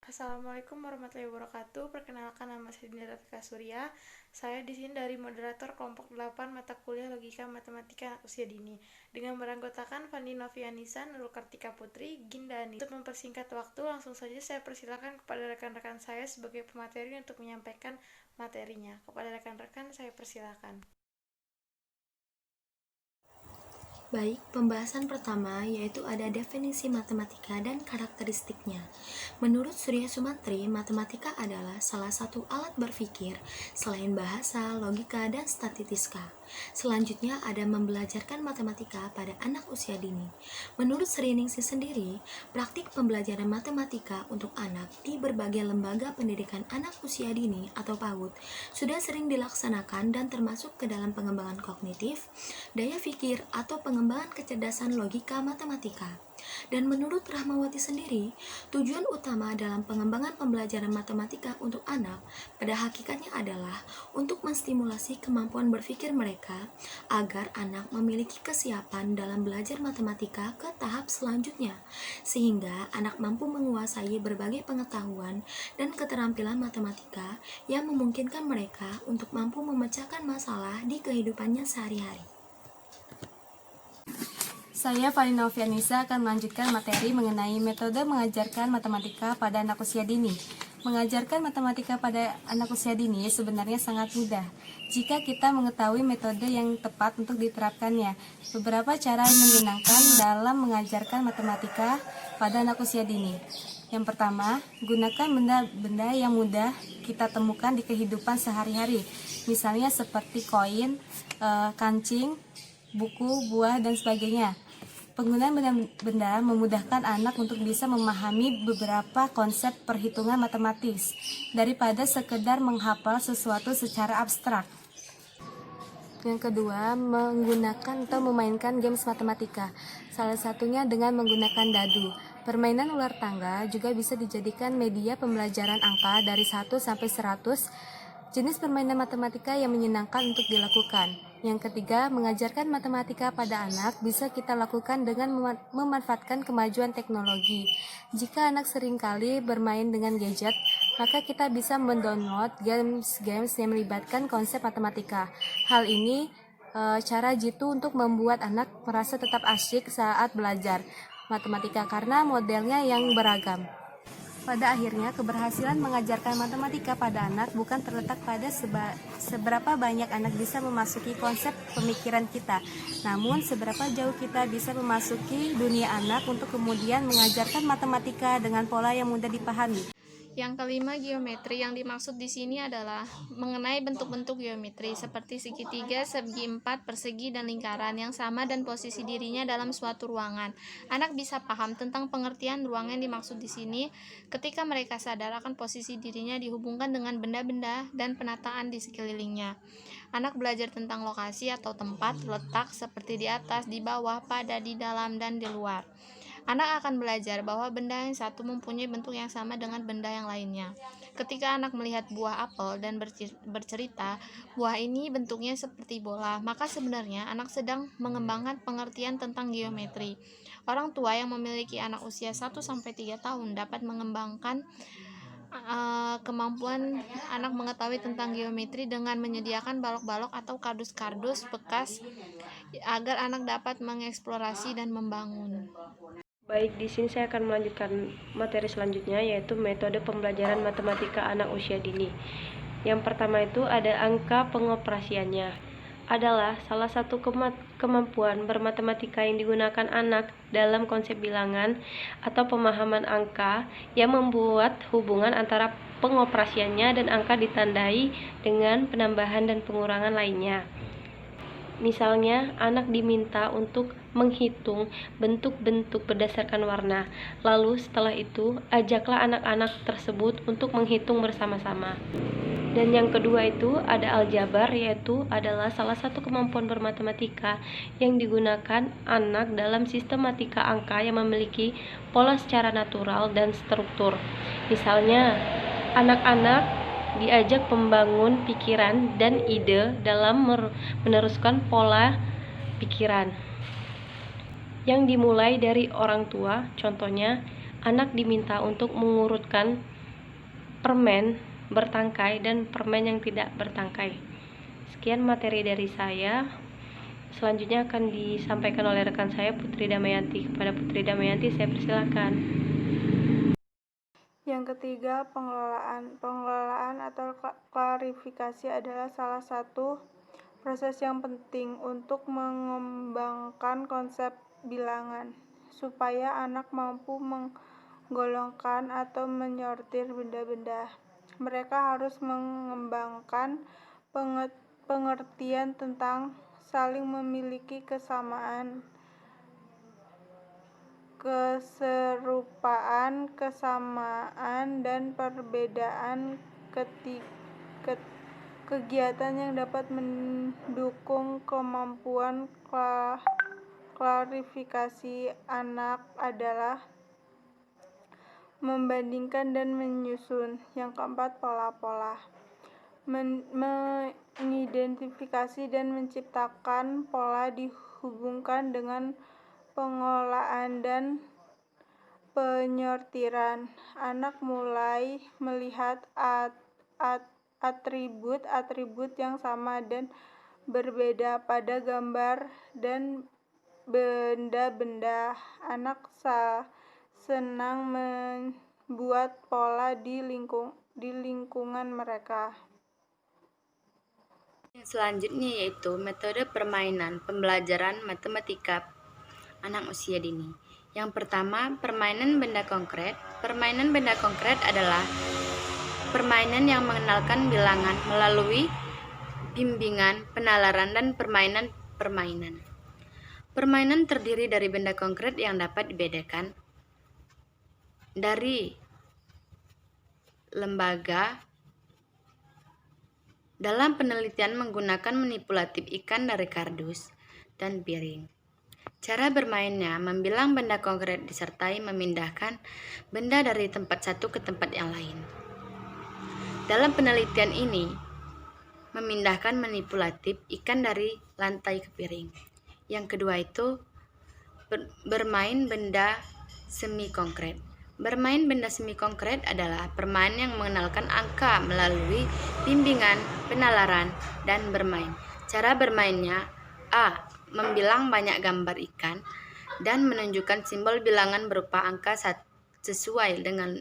Assalamualaikum warahmatullahi wabarakatuh. Perkenalkan, nama saya Dinda Rafika Surya. Saya di sini dari moderator kelompok 8 mata kuliah Logika Matematika Usia Dini dengan beranggotakan Fandi Novianisa, Nurul Kartika Putri, Gindani. Untuk mempersingkat waktu, langsung saja saya persilakan kepada rekan-rekan saya sebagai pemateri untuk menyampaikan materinya. Kepada rekan-rekan saya persilakan. Baik, pembahasan pertama yaitu ada definisi matematika dan karakteristiknya. Menurut Surya Sumantri, matematika adalah salah satu alat berpikir selain bahasa, logika, dan statistika. Selanjutnya ada membelajarkan matematika pada anak usia dini. Menurut Sriningsih sendiri, praktik pembelajaran matematika untuk anak di berbagai lembaga pendidikan anak usia dini atau PAUD sudah sering dilaksanakan dan termasuk ke dalam pengembangan kognitif, daya pikir, atau pengembangan kecerdasan logika matematika. Dan menurut Rahmawati sendiri, tujuan utama dalam pengembangan pembelajaran matematika untuk anak pada hakikatnya adalah untuk menstimulasi kemampuan berpikir mereka agar anak memiliki kesiapan dalam belajar matematika ke tahap selanjutnya, sehingga anak mampu menguasai berbagai pengetahuan dan keterampilan matematika yang memungkinkan mereka untuk mampu memecahkan masalah di kehidupannya sehari-hari. Saya Fandi Novianisa akan melanjutkan materi mengenai metode mengajarkan matematika pada anak usia dini. Mengajarkan matematika pada anak usia dini sebenarnya sangat mudah jika kita mengetahui metode yang tepat untuk diterapkannya. Beberapa cara yang menyenangkan dalam mengajarkan matematika pada anak usia dini. Yang pertama, gunakan benda-benda yang mudah kita temukan di kehidupan sehari-hari. Misalnya seperti koin, kancing, buku, buah, dan sebagainya. Penggunaan benda-benda memudahkan anak untuk bisa memahami beberapa konsep perhitungan matematis daripada sekedar menghafal sesuatu secara abstrak. Yang kedua, menggunakan atau memainkan games matematika. Salah satunya dengan menggunakan dadu. Permainan ular tangga juga bisa dijadikan media pembelajaran angka dari 1 sampai 100. Jenis permainan matematika yang menyenangkan untuk dilakukan. Yang ketiga, mengajarkan matematika pada anak bisa kita lakukan dengan memanfaatkan kemajuan teknologi. Jika anak seringkali bermain dengan gadget, maka kita bisa mendownload games-games yang melibatkan konsep matematika. Hal ini cara jitu untuk membuat anak merasa tetap asyik saat belajar matematika karena modelnya yang beragam. Pada akhirnya, keberhasilan mengajarkan matematika pada anak bukan terletak pada seberapa banyak anak bisa memasuki konsep pemikiran kita, namun seberapa jauh kita bisa memasuki dunia anak untuk kemudian mengajarkan matematika dengan pola yang mudah dipahami. Yang kelima, geometri. Yang dimaksud di sini adalah mengenai bentuk-bentuk geometri seperti segitiga, segi empat, persegi, dan lingkaran yang sama dan posisi dirinya dalam suatu ruangan. Anak bisa paham tentang pengertian ruangan yang dimaksud di sini ketika mereka sadar akan posisi dirinya dihubungkan dengan benda-benda dan penataan di sekelilingnya. Anak belajar tentang lokasi atau tempat, letak seperti di atas, di bawah, pada, di dalam, dan di luar. Anak akan belajar bahwa benda yang satu mempunyai bentuk yang sama dengan benda yang lainnya. Ketika anak melihat buah apel dan bercerita, buah ini bentuknya seperti bola, maka sebenarnya anak sedang mengembangkan pengertian tentang geometri. Orang tua yang memiliki anak usia 1-3 tahun dapat mengembangkan kemampuan anak mengetahui tentang geometri dengan menyediakan balok-balok atau kardus-kardus bekas agar anak dapat mengeksplorasi dan membangun. Baik, di sini saya akan melanjutkan materi selanjutnya, yaitu metode pembelajaran matematika anak usia dini. Yang pertama itu ada angka pengoperasiannya. Adalah salah satu kemampuan bermatematika yang digunakan anak dalam konsep bilangan atau pemahaman angka yang membuat hubungan antara pengoperasiannya dan angka ditandai dengan penambahan dan pengurangan lainnya. Misalnya, anak diminta untuk menghitung bentuk-bentuk berdasarkan warna. Lalu setelah itu, ajaklah anak-anak tersebut untuk menghitung bersama-sama. Dan yang kedua itu ada aljabar, yaitu adalah salah satu kemampuan bermatematika yang digunakan anak dalam sistematika angka yang memiliki pola secara natural dan struktur. Misalnya, anak-anak diajak membangun pikiran dan ide dalam meneruskan pola pikiran yang dimulai dari orang tua. Contohnya, anak diminta untuk mengurutkan permen bertangkai dan permen yang tidak bertangkai. Sekian materi dari saya. Selanjutnya akan disampaikan oleh rekan saya Putri Damayanti. Kepada Putri Damayanti saya persilakan. Yang ketiga, pengelolaan. Pengelolaan atau klarifikasi adalah salah satu proses yang penting untuk mengembangkan konsep bilangan, supaya anak mampu menggolongkan atau menyortir benda-benda. Mereka harus mengembangkan pengertian tentang saling memiliki kesamaan, keserupaan, kesamaan, dan perbedaan. Kegiatan yang dapat mendukung kemampuan klarifikasi anak adalah membandingkan dan menyusun. Yang keempat, pola-pola. Mengidentifikasi dan menciptakan pola dihubungkan dengan pengolahan dan penyortiran. Anak mulai melihat atribut-atribut yang sama dan berbeda pada gambar dan benda-benda. Anak senang membuat pola di lingkungan mereka. Selanjutnya yaitu metode permainan pembelajaran matematika anak usia dini. Yang pertama, permainan benda konkret. Permainan benda konkret adalah permainan yang mengenalkan bilangan melalui bimbingan, penalaran, dan permainan. Permainan terdiri dari benda konkret yang dapat dibedakan dari lembaga. Dalam penelitian menggunakan manipulatif ikan dari kardus dan piring. Cara bermainnya membilang benda konkret disertai memindahkan benda dari tempat satu ke tempat yang lain. Dalam penelitian ini, memindahkan manipulatif ikan dari lantai ke piring. Yang kedua itu bermain benda semi konkret. Bermain benda semi konkret adalah permainan yang mengenalkan angka melalui bimbingan, penalaran, dan bermain. Cara bermainnya: A. Membilang banyak gambar ikan dan menunjukkan simbol bilangan berupa angka sesuai dengan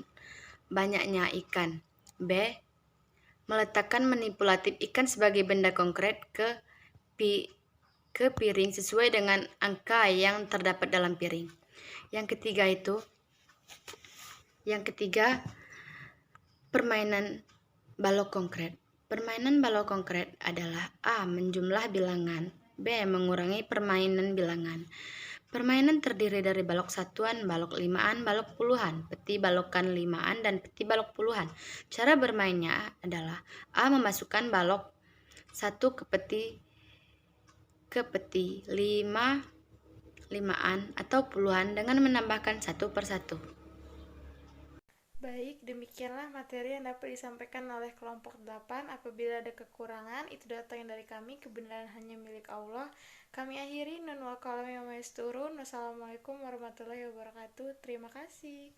banyaknya ikan. B. Meletakkan manipulatif ikan sebagai benda konkret ke piring sesuai dengan angka yang terdapat dalam piring. Yang ketiga, permainan balok konkret. Permainan balok konkret adalah A. Menjumlah bilangan, B. Mengurangi permainan bilangan. Permainan terdiri dari balok satuan, balok limaan, balok puluhan, peti balokan limaan, dan peti balok puluhan. Cara bermainnya adalah A. Memasukkan balok satu ke peti limaan atau puluhan dengan menambahkan satu per satu. Baik, demikianlah materi yang dapat disampaikan oleh kelompok 8. Apabila ada kekurangan, itu datang dari kami, kebenaran hanya milik Allah. Kami akhiri, nun wal qalam ya maisturun. Wassalamualaikum warahmatullahi wabarakatuh. Terima kasih.